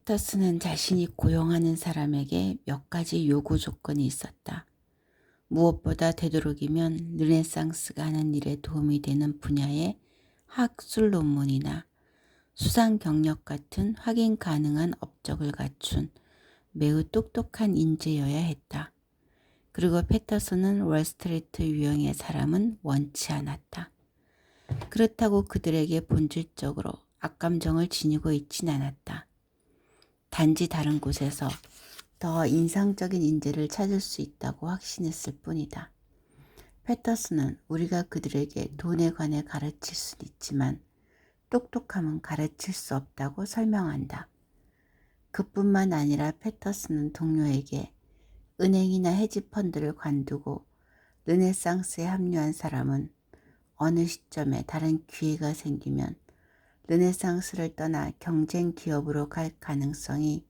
패터슨은 자신이 고용하는 사람에게 몇 가지 요구 조건이 있었다. 무엇보다 되도록이면 르네상스가 하는 일에 도움이 되는 분야의 학술 논문이나 수상 경력 같은 확인 가능한 업적을 갖춘 매우 똑똑한 인재여야 했다. 그리고 패터슨은 월스트리트 유형의 사람은 원치 않았다. 그렇다고 그들에게 본질적으로 악감정을 지니고 있진 않았다. 단지 다른 곳에서 더 인상적인 인재를 찾을 수 있다고 확신했을 뿐이다. 패터슨은 우리가 그들에게 돈에 관해 가르칠 수는 있지만 똑똑함은 가르칠 수 없다고 설명한다. 그뿐만 아니라 패터슨은 동료에게 은행이나 헤지펀드를 관두고 르네상스에 합류한 사람은 어느 시점에 다른 기회가 생기면 르네상스를 떠나 경쟁 기업으로 갈 가능성이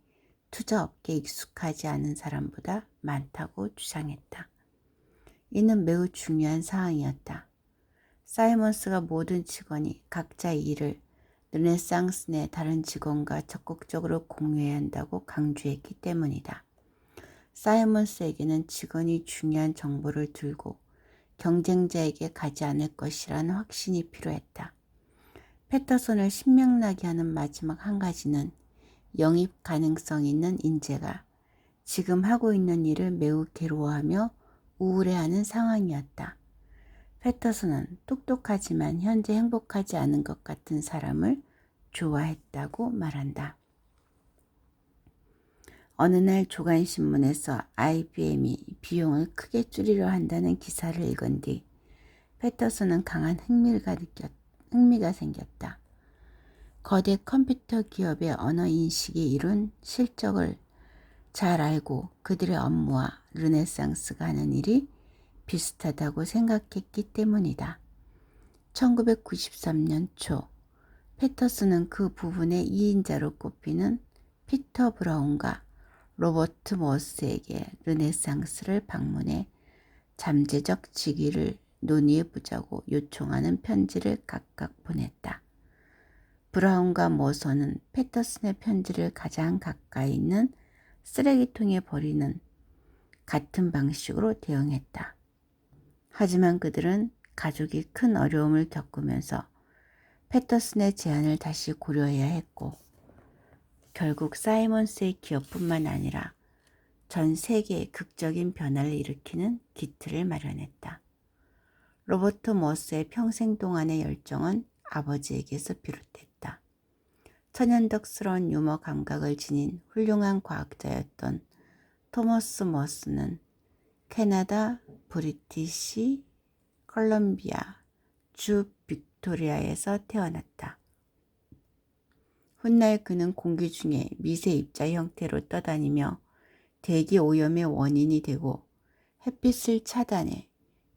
투자업계에 익숙하지 않은 사람보다 많다고 주장했다. 이는 매우 중요한 사항이었다. 사이먼스가 모든 직원이 각자의 일을 르네상스 내 다른 직원과 적극적으로 공유해야 한다고 강조했기 때문이다. 사이먼스에게는 직원이 중요한 정보를 들고 경쟁자에게 가지 않을 것이라는 확신이 필요했다. 패터슨을 신명나게 하는 마지막 한 가지는 영입 가능성 있는 인재가 지금 하고 있는 일을 매우 괴로워하며 우울해하는 상황이었다. 패터슨은 똑똑하지만 현재 행복하지 않은 것 같은 사람을 좋아했다고 말한다. 어느 날 조간신문에서 IBM이 비용을 크게 줄이려 한다는 기사를 읽은 뒤 패터슨은 강한 흥미가 생겼다. 거대 컴퓨터 기업의 언어 인식이 이룬 실적을 잘 알고 그들의 업무와 르네상스가 하는 일이 비슷하다고 생각했기 때문이다. 1993년 초 패터슨은 그 부분의 2인자로 꼽히는 피터 브라운과 로버트 모스에게 르네상스를 방문해 잠재적 직위를 논의해보자고 요청하는 편지를 각각 보냈다. 브라운과 모서는 패터슨의 편지를 가장 가까이 있는 쓰레기통에 버리는 같은 방식으로 대응했다. 하지만 그들은 가족이 큰 어려움을 겪으면서 패터슨의 제안을 다시 고려해야 했고 결국 사이먼스의 기업뿐만 아니라 전 세계에 극적인 변화를 일으키는 기틀을 마련했다. 로버트 모스의 평생 동안의 열정은 아버지에게서 비롯됐다. 천연덕스러운 유머 감각을 지닌 훌륭한 과학자였던 토머스 모스는 캐나다 브리티시 컬럼비아 주 빅토리아에서 태어났다. 훗날 그는 공기 중에 미세 입자 형태로 떠다니며 대기 오염의 원인이 되고 햇빛을 차단해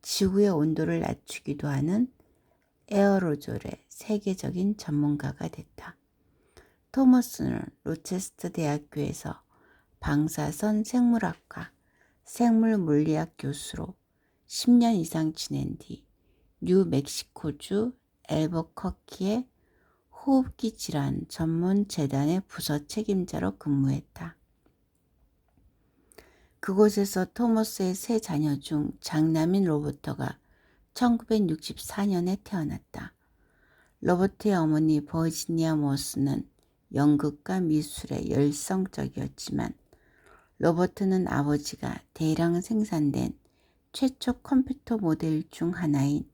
지구의 온도를 낮추기도 하는 에어로졸의 세계적인 전문가가 됐다. 토머스는 로체스터 대학교에서 방사선 생물학과 생물물리학 교수로 10년 이상 지낸 뒤 뉴멕시코주 앨버커키의 호흡기 질환 전문 재단의 부서 책임자로 근무했다. 그곳에서 토머스의 세 자녀 중 장남인 로버트가 1964년에 태어났다. 로버트의 어머니 버지니아 모스는 연극과 미술에 열성적이었지만 로버트는 아버지가 대량 생산된 최초 컴퓨터 모델 중 하나인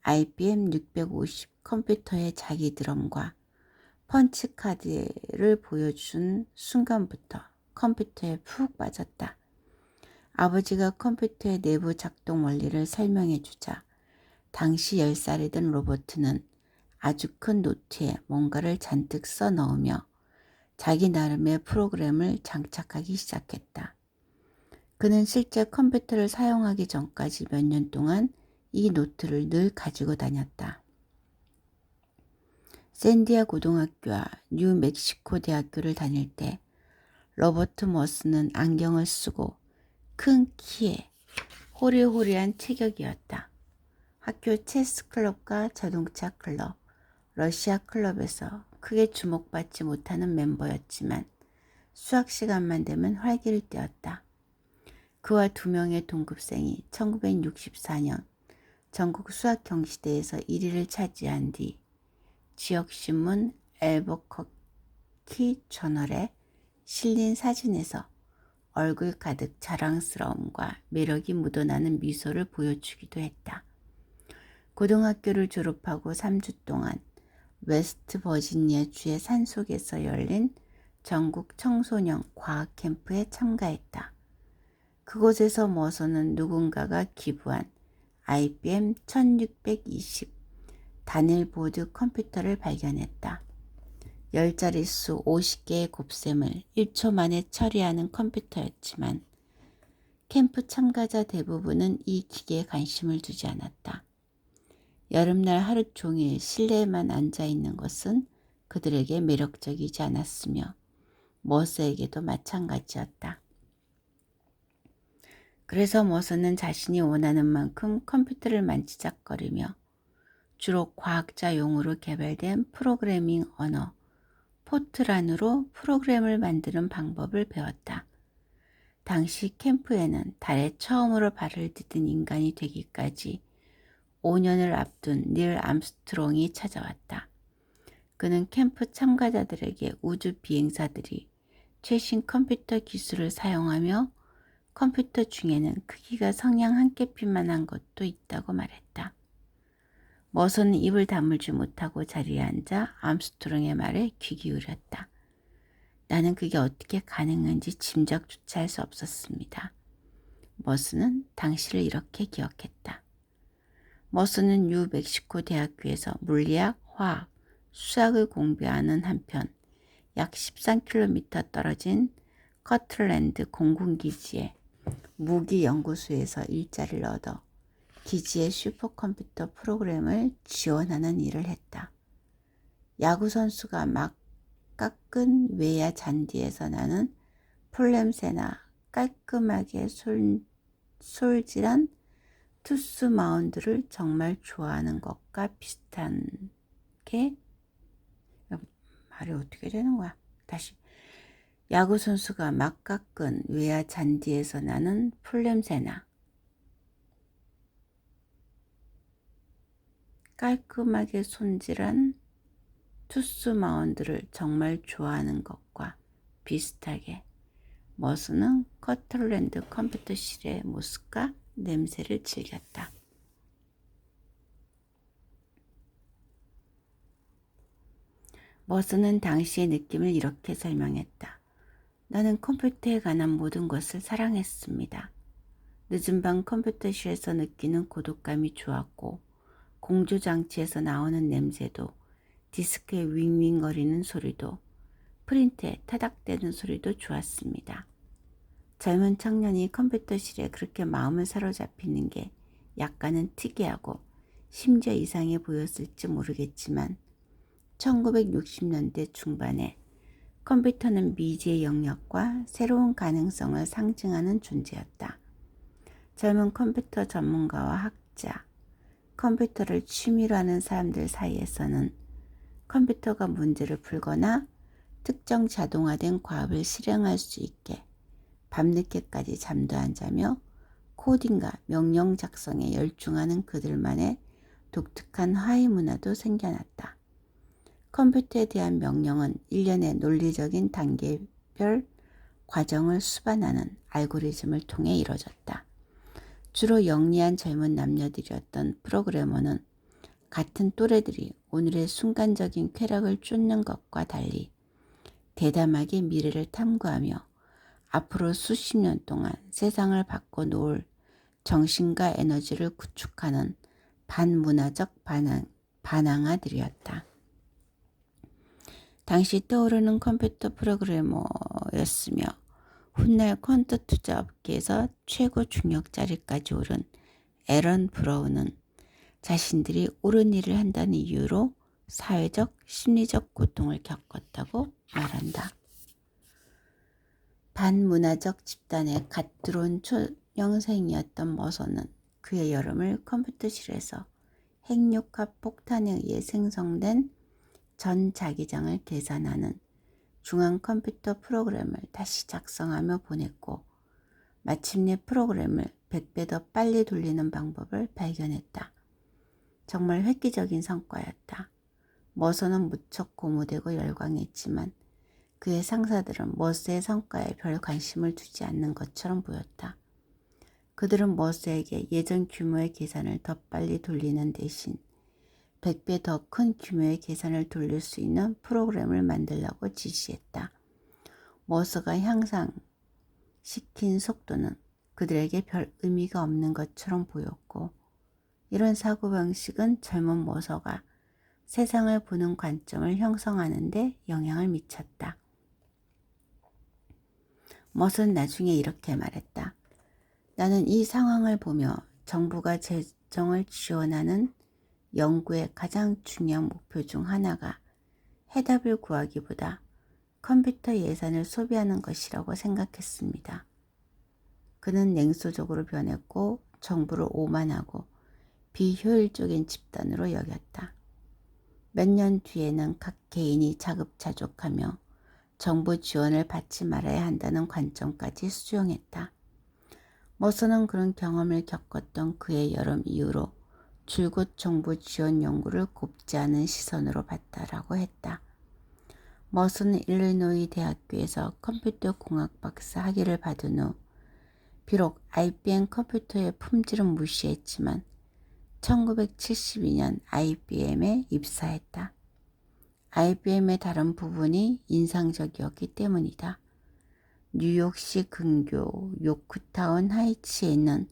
IBM 650 컴퓨터의 자기 드럼과 펀치카드를 보여준 순간부터 컴퓨터에 푹 빠졌다. 아버지가 컴퓨터의 내부 작동 원리를 설명해 주자 당시 10살이던 로버트는 아주 큰 노트에 뭔가를 잔뜩 써 넣으며 자기 나름의 프로그램을 장착하기 시작했다. 그는 실제 컴퓨터를 사용하기 전까지 몇 년 동안 이 노트를 늘 가지고 다녔다. 샌디아 고등학교와 뉴멕시코 대학교를 다닐 때 로버트 머스는 안경을 쓰고 큰 키에 호리호리한 체격이었다. 학교 체스 클럽과 자동차 클럽, 러시아 클럽에서 크게 주목받지 못하는 멤버였지만 수학 시간만 되면 활기를 띠었다. 그와 2명의 동급생이 1964년 전국 수학 경시대에서 1위를 차지한 뒤 지역신문 앨버커키 저널에 실린 사진에서 얼굴 가득 자랑스러움과 매력이 묻어나는 미소를 보여주기도 했다. 고등학교를 졸업하고 3주 동안 웨스트 버지니아 주의 산속에서 열린 전국 청소년 과학 캠프에 참가했다. 그곳에서 머선은 누군가가 기부한 IBM 1620 단일보드 컴퓨터를 발견했다. 10자릿수 50개의 곱셈을 1초 만에 처리하는 컴퓨터였지만 캠프 참가자 대부분은 이 기계에 관심을 두지 않았다. 여름날 하루 종일 실내에만 앉아있는 것은 그들에게 매력적이지 않았으며 머스에게도 마찬가지였다. 그래서 머스는 자신이 원하는 만큼 컴퓨터를 만지작거리며 주로 과학자용으로 개발된 프로그래밍 언어 포트란으로 프로그램을 만드는 방법을 배웠다. 당시 캠프에는 달에 처음으로 발을 디딘 인간이 되기까지 5년을 앞둔 닐 암스트롱이 찾아왔다. 그는 캠프 참가자들에게 우주 비행사들이 최신 컴퓨터 기술을 사용하며 컴퓨터 중에는 크기가 성냥 한 깨피만한 것도 있다고 말했다. 머선은 입을 다물지 못하고 자리에 앉아 암스트롱의 말에 귀 기울였다. 나는 그게 어떻게 가능한지 짐작조차 할 수 없었습니다. 머스는 당시를 이렇게 기억했다. 머스는 뉴멕시코 대학교에서 물리학, 화학, 수학을 공부하는 한편 약 13km 떨어진 커틀랜드 공군기지의 무기연구소에서 일자리를 얻어 기지의 슈퍼컴퓨터 프로그램을 지원하는 일을 했다. 야구선수가 막 깎은 외야 잔디에서 나는 풀냄새나 깔끔하게 솔질한 투스 마운드를 정말 좋아하는 것과 비슷한 게 말이 어떻게 되는 거야? 다시. 야구 선수가 막 깎은 외야 잔디에서 나는 풀냄새나 깔끔하게 손질한 투스 마운드를 정말 좋아하는 것과 비슷하게 머스는 커틀랜드 컴퓨터실의 모습과 냄새를 즐겼다. 머스는 당시의 느낌을 이렇게 설명했다. 나는 컴퓨터에 관한 모든 것을 사랑했습니다. 늦은 밤 컴퓨터실에서 느끼는 고독감이 좋았고 공조장치에서 나오는 냄새도 디스크의 윙윙거리는 소리도 프린트에 타닥대는 소리도 좋았습니다. 젊은 청년이 컴퓨터실에 그렇게 마음을 사로잡히는 게 약간은 특이하고 심지어 이상해 보였을지 모르겠지만 1960년대 중반에 컴퓨터는 미지의 영역과 새로운 가능성을 상징하는 존재였다. 젊은 컴퓨터 전문가와 학자, 컴퓨터를 취미로 하는 사람들 사이에서는 컴퓨터가 문제를 풀거나 특정 자동화된 과업을 실행할 수 있게 밤늦게까지 잠도 안 자며 코딩과 명령 작성에 열중하는 그들만의 독특한 화해 문화도 생겨났다. 컴퓨터에 대한 명령은 일련의 논리적인 단계별 과정을 수반하는 알고리즘을 통해 이루어졌다. 주로 영리한 젊은 남녀들이었던 프로그래머는 같은 또래들이 오늘의 순간적인 쾌락을 쫓는 것과 달리 대담하게 미래를 탐구하며 앞으로 수십 년 동안 세상을 바꿔놓을 정신과 에너지를 구축하는 반문화적 반항아들이었다. 당시 떠오르는 컴퓨터 프로그래머였으며 훗날 퀀트 투자 업계에서 최고 중역 자리까지 오른 앨런 브라운은 자신들이 옳은 일을 한다는 이유로 사회적, 심리적 고통을 겪었다고 말한다. 반문화적 집단에 갓 들어온 초년생이었던 머선은 그의 여름을 컴퓨터실에서 핵융합 폭탄에 의해 생성된 전 자기장을 계산하는 중앙 컴퓨터 프로그램을 다시 작성하며 보냈고 마침내 프로그램을 100배 더 빨리 돌리는 방법을 발견했다. 정말 획기적인 성과였다. 머서는 무척 고무되고 열광했지만 그의 상사들은 머스의 성과에 별 관심을 두지 않는 것처럼 보였다. 그들은 머스에게 예전 규모의 계산을 더 빨리 돌리는 대신 100배 더 큰 규모의 계산을 돌릴 수 있는 프로그램을 만들라고 지시했다. 머스가 향상시킨 속도는 그들에게 별 의미가 없는 것처럼 보였고 이런 사고방식은 젊은 머서가 세상을 보는 관점을 형성하는 데 영향을 미쳤다. 머스는 나중에 이렇게 말했다. 나는 이 상황을 보며 정부가 재정을 지원하는 연구의 가장 중요한 목표 중 하나가 해답을 구하기보다 컴퓨터 예산을 소비하는 것이라고 생각했습니다. 그는 냉소적으로 변했고 정부를 오만하고 비효율적인 집단으로 여겼다. 몇 년 뒤에는 각 개인이 자급자족하며 정부 지원을 받지 말아야 한다는 관점까지 수용했다. 머서는 그런 경험을 겪었던 그의 여름 이후로 줄곧 정부 지원 연구를 곱지 않은 시선으로 봤다라고 했다. 머서는 일리노이 대학교에서 컴퓨터 공학 박사 학위를 받은 후 비록 IBM 컴퓨터의 품질은 무시했지만 1972년 IBM에 입사했다. IBM의 다른 부분이 인상적이었기 때문이다. 뉴욕시 근교 요크타운 하이츠에 있는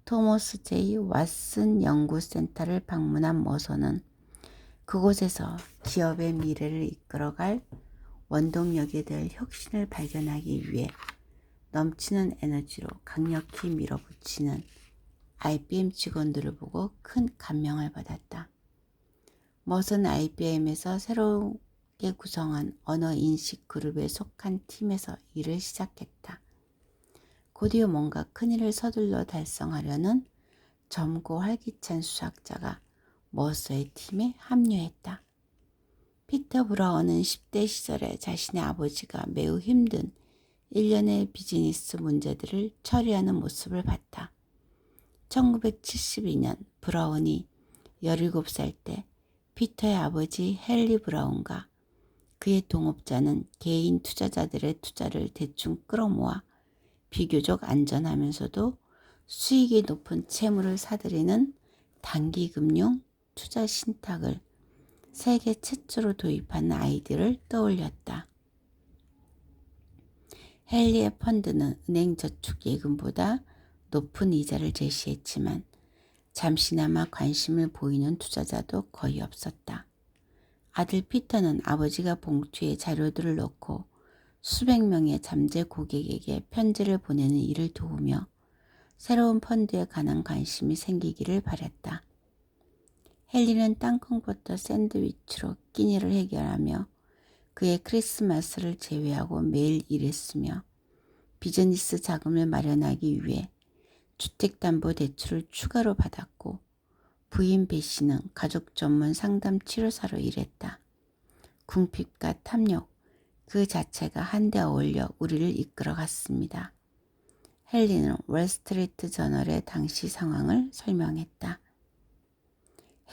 토머스 제이 왓슨 연구센터를 방문한 머서는 그곳에서 기업의 미래를 이끌어갈 원동력에 대한 혁신을 발견하기 위해 넘치는 에너지로 강력히 밀어붙이는 IBM 직원들을 보고 큰 감명을 받았다. 머서는 IBM에서 새롭게 구성한 언어인식 그룹에 속한 팀에서 일을 시작했다. 곧이어 뭔가 큰일을 서둘러 달성하려는 젊고 활기찬 수학자가 머서의 팀에 합류했다. 피터 브라운은 10대 시절에 자신의 아버지가 매우 힘든 일련의 비즈니스 문제들을 처리하는 모습을 봤다. 1972년 브라운이 17살 때 피터의 아버지 헨리 브라운과 그의 동업자는 개인 투자자들의 투자를 대충 끌어모아 비교적 안전하면서도 수익이 높은 채무를 사들이는 단기금융 투자 신탁을 세계 최초로 도입한 아이디어를 떠올렸다. 헨리의 펀드는 은행저축예금보다 높은 이자를 제시했지만 잠시나마 관심을 보이는 투자자도 거의 없었다. 아들 피터는 아버지가 봉투에 자료들을 넣고 수백 명의 잠재 고객에게 편지를 보내는 일을 도우며 새로운 펀드에 관한 관심이 생기기를 바랬다. 헨리는 땅콩버터 샌드위치로 끼니를 해결하며 그의 크리스마스를 제외하고 매일 일했으며 비즈니스 자금을 마련하기 위해 주택담보대출을 추가로 받았고 부인 배씨는 가족 전문 상담 치료사로 일했다. 궁핍과 탐욕 그 자체가 한데 어울려 우리를 이끌어갔습니다. 헨리는 월스트리트 저널의 당시 상황을 설명했다.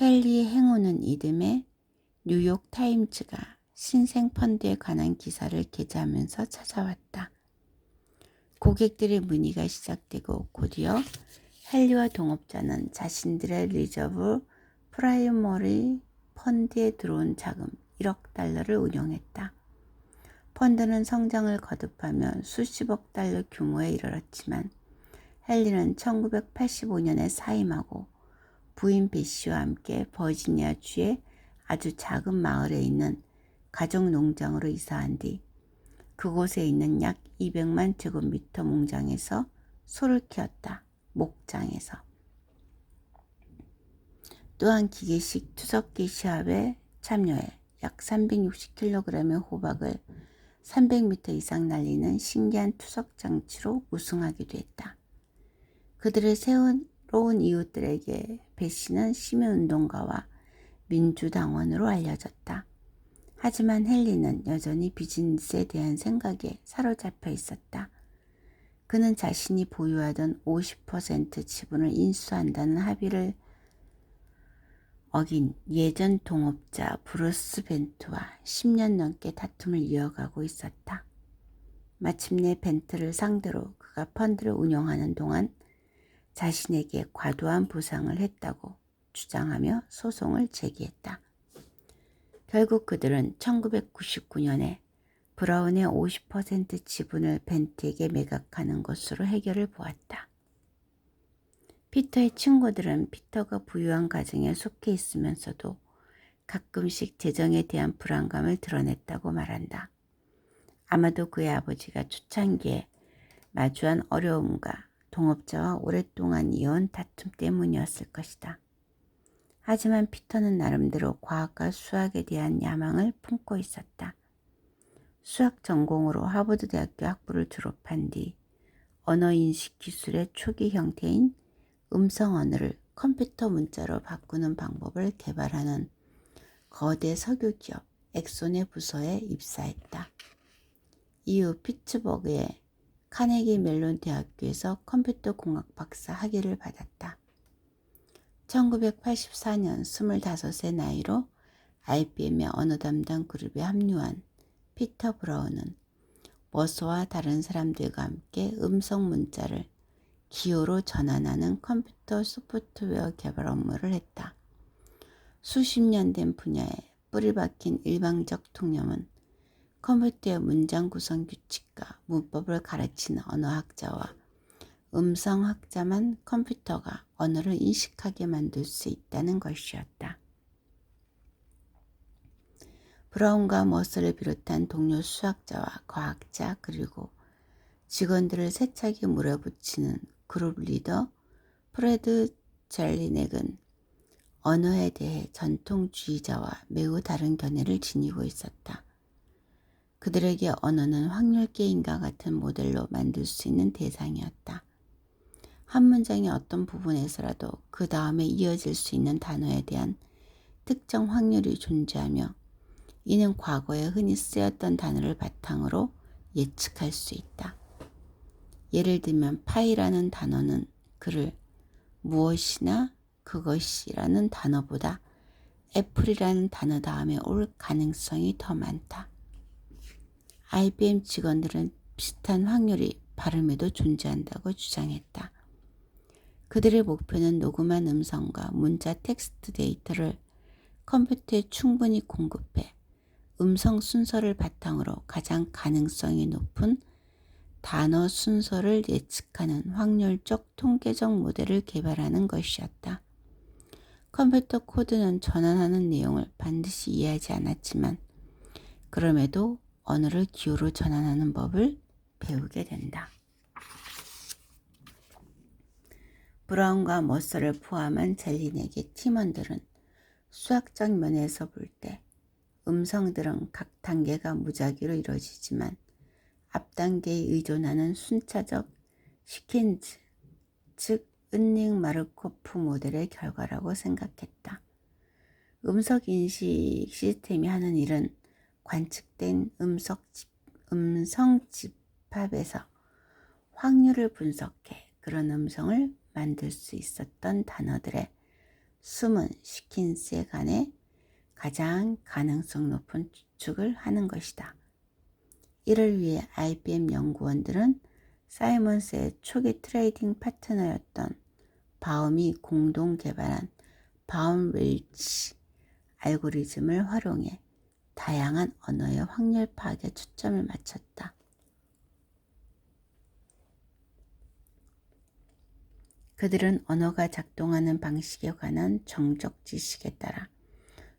헨리의 행운은 이듬해 뉴욕 타임즈가 신생 펀드에 관한 기사를 게재하면서 찾아왔다. 고객들의 문의가 시작되고 곧이어 헨리와 동업자는 자신들의 리저브 프라이머리 펀드에 들어온 자금 1억 달러를 운용했다. 펀드는 성장을 거듭하며 수십억 달러 규모에 이르렀지만 헨리는 1985년에 사임하고 부인 배씨와 함께 버지니아주의 아주 작은 마을에 있는 가족 농장으로 이사한 뒤 그곳에 있는 약 200만 제곱미터 농장에서 소를 키웠다. 목장에서. 또한 기계식 투석기 시합에 참여해 약 360kg의 호박을 300m 이상 날리는 신기한 투석 장치로 우승하기도 했다. 그들의 새로운 이웃들에게 배씨는 시민운동가와 민주당원으로 알려졌다. 하지만 헨리는 여전히 비즈니스에 대한 생각에 사로잡혀 있었다. 그는 자신이 보유하던 50% 지분을 인수한다는 합의를 어긴 예전 동업자 브루스 벤트와 10년 넘게 다툼을 이어가고 있었다. 마침내 벤트를 상대로 그가 펀드를 운영하는 동안 자신에게 과도한 보상을 했다고 주장하며 소송을 제기했다. 결국 그들은 1999년에 브라운의 50% 지분을 벤트에게 매각하는 것으로 해결을 보았다. 피터의 친구들은 피터가 부유한 가정에 속해 있으면서도 가끔씩 재정에 대한 불안감을 드러냈다고 말한다. 아마도 그의 아버지가 초창기에 마주한 어려움과 동업자와 오랫동안 이어온 다툼 때문이었을 것이다. 하지만 피터는 나름대로 과학과 수학에 대한 야망을 품고 있었다. 수학 전공으로 하버드 대학교 학부를 졸업한 뒤 언어인식 기술의 초기 형태인 음성 언어를 컴퓨터 문자로 바꾸는 방법을 개발하는 거대 석유 기업 엑손의 부서에 입사했다. 이후 피츠버그의 카네기 멜론 대학교에서 컴퓨터 공학 박사 학위를 받았다. 1984년 25세 나이로 IBM의 언어 담당 그룹에 합류한 피터 브라운은 머서와 다른 사람들과 함께 음성 문자를 기호로 전환하는 컴퓨터 소프트웨어 개발 업무를 했다. 수십 년 된 분야에 뿌리박힌 일방적 통념은 컴퓨터의 문장 구성 규칙과 문법을 가르치는 언어학자와 음성학자만 컴퓨터가 언어를 인식하게 만들 수 있다는 것이었다. 브라운과 머서를 비롯한 동료 수학자와 과학자 그리고 직원들을 세차게 물어붙이는 그룹 리더 프레드 젤리넥은 언어에 대해 전통주의자와 매우 다른 견해를 지니고 있었다. 그들에게 언어는 확률 게임과 같은 모델로 만들 수 있는 대상이었다. 한 문장의 어떤 부분에서라도 그 다음에 이어질 수 있는 단어에 대한 특정 확률이 존재하며 이는 과거에 흔히 쓰였던 단어를 바탕으로 예측할 수 있다. 예를 들면 파이라는 단어는 그를 무엇이나 그것이라는 단어보다 애플이라는 단어 다음에 올 가능성이 더 많다. IBM 직원들은 비슷한 확률이 발음에도 존재한다고 주장했다. 그들의 목표는 녹음한 음성과 문자 텍스트 데이터를 컴퓨터에 충분히 공급해 음성 순서를 바탕으로 가장 가능성이 높은 단어 순서를 예측하는 확률적 통계적 모델을 개발하는 것이었다. 컴퓨터 코드는 전환하는 내용을 반드시 이해하지 않았지만 그럼에도 언어를 기호로 전환하는 법을 배우게 된다. 브라운과 머서를 포함한 젤리넥의 팀원들은 수학적 면에서 볼 때 음성들은 각 단계가 무작위로 이루어지지만 앞 단계에 의존하는 순차적 시켄즈, 즉 은닉 마르코프 모델의 결과라고 생각했다. 음성 인식 시스템이 하는 일은 관측된 음성 집합에서 확률을 분석해 그런 음성을 만들 수 있었던 단어들의 숨은 시퀀스에 관해 가장 가능성 높은 추측을 하는 것이다. 이를 위해 IBM 연구원들은 사이먼스의 초기 트레이딩 파트너였던 바움이 공동 개발한 바움 웰치 알고리즘을 활용해 다양한 언어의 확률 파악에 초점을 맞췄다. 그들은 언어가 작동하는 방식에 관한 정적 지식에 따라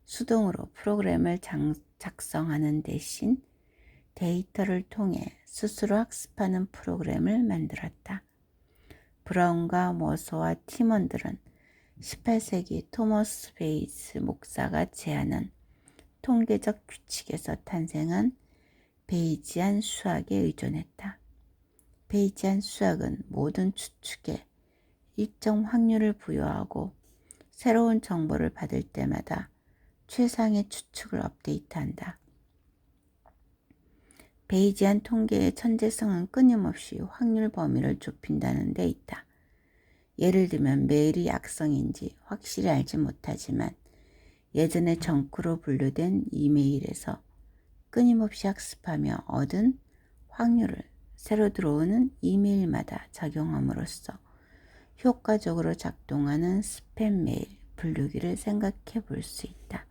수동으로 프로그램을 작성하는 대신 데이터를 통해 스스로 학습하는 프로그램을 만들었다. 브라운과 머서와 팀원들은 18세기 토머스 베이스 목사가 제안한 통계적 규칙에서 탄생한 베이지안 수학에 의존했다. 베이지안 수학은 모든 추측에 일정 확률을 부여하고 새로운 정보를 받을 때마다 최상의 추측을 업데이트한다. 베이지안 통계의 천재성은 끊임없이 확률 범위를 좁힌다는 데 있다. 예를 들면 메일이 악성인지 확실히 알지 못하지만 예전에 정크로 분류된 이메일에서 끊임없이 학습하며 얻은 확률을 새로 들어오는 이메일마다 적용함으로써 효과적으로 작동하는 스팸 메일 분류기를 생각해 볼 수 있다.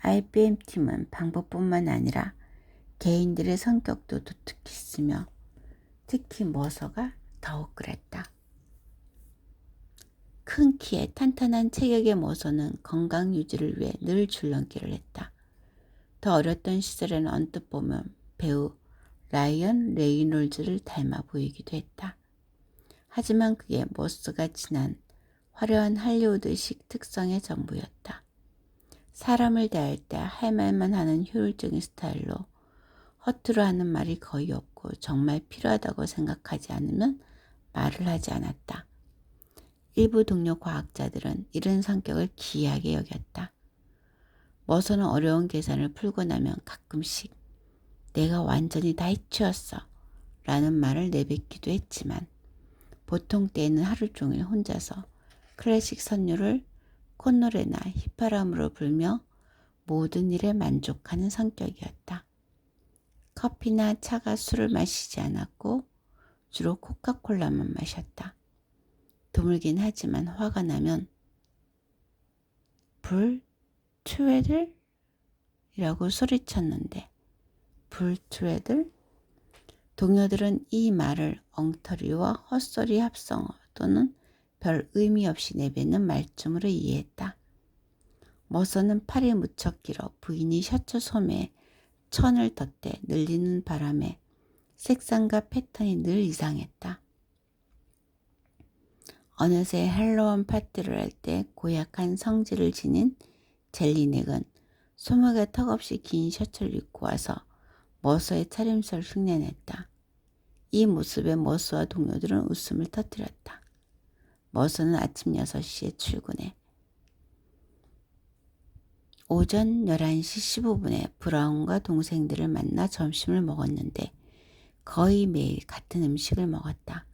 IBM팀은 방법뿐만 아니라 개인들의 성격도 두둑했으며 특히 머서가 더욱 그랬다. 큰 키에 탄탄한 체격의 머서는 건강 유지를 위해 늘 줄넘기를 했다. 더 어렸던 시절에는 언뜻 보면 배우 라이언 레이놀즈를 닮아 보이기도 했다. 하지만 그게 머서가 지난 화려한 할리우드식 특성의 전부였다. 사람을 대할 때 할 말만 하는 효율적인 스타일로 허투루 하는 말이 거의 없고 정말 필요하다고 생각하지 않으면 말을 하지 않았다. 일부 동료 과학자들은 이런 성격을 기이하게 여겼다. 머서는 어려운 계산을 풀고 나면 가끔씩 내가 완전히 다 해치웠어 라는 말을 내뱉기도 했지만 보통 때에는 하루 종일 혼자서 클래식 선율을 콧노래나 휘파람으로 불며 모든 일에 만족하는 성격이었다. 커피나 차가 술을 마시지 않았고 주로 코카콜라만 마셨다. 드물긴 하지만 화가 나면 불트웨들? 이라고 소리쳤는데 불트웨들? 동료들은 이 말을 엉터리와 헛소리 합성어 또는 별 의미 없이 내뱉는 말쯤으로 이해했다. 머서는 팔이 무척 길어 부인이 셔츠 소매에 천을 덧대 늘리는 바람에 색상과 패턴이 늘 이상했다. 어느새 헬로원 파티를 할 때 고약한 성질을 지닌 젤리넥은 소매가 턱없이 긴 셔츠를 입고 와서 머서의 차림새를 흉내냈다. 이 모습에 머서와 동료들은 웃음을 터뜨렸다. 머서는 아침 6시에 출근해 오전 11시 15분에 브라운과 동생들을 만나 점심을 먹었는데 거의 매일 같은 음식을 먹었다.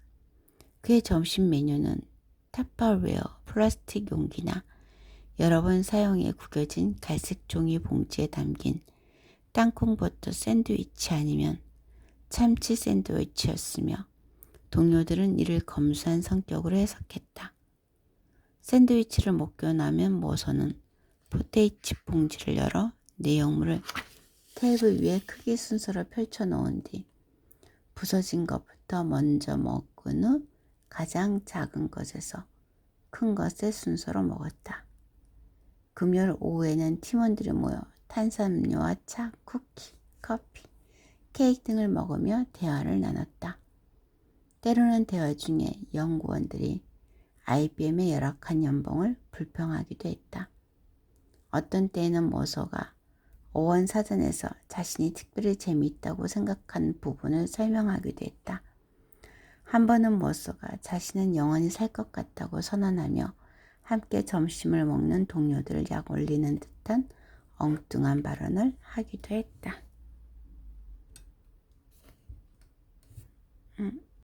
그의 점심 메뉴는 타파웨어 플라스틱 용기나 여러 번 사용해 구겨진 갈색 종이 봉지에 담긴 땅콩버터 샌드위치 아니면 참치 샌드위치였으며 동료들은 이를 검소한 성격으로 해석했다. 샌드위치를 먹고 나면 머서는 포테이칩 봉지를 열어 내용물을 테이블 위에 크게 순서로 펼쳐 놓은 뒤 부서진 것부터 먼저 먹은 후 가장 작은 것에서 큰 것의 순서로 먹었다. 금요일 오후에는 팀원들이 모여 탄산음료와 차, 쿠키, 커피, 케이크 등을 먹으며 대화를 나눴다. 때로는 대화 중에 연구원들이 IBM의 열악한 연봉을 불평하기도 했다. 어떤 때에는 머서가 어원 사전에서 자신이 특별히 재미있다고 생각한 부분을 설명하기도 했다. 한 번은 머서가 자신은 영원히 살 것 같다고 선언하며 함께 점심을 먹는 동료들을 약 올리는 듯한 엉뚱한 발언을 하기도 했다.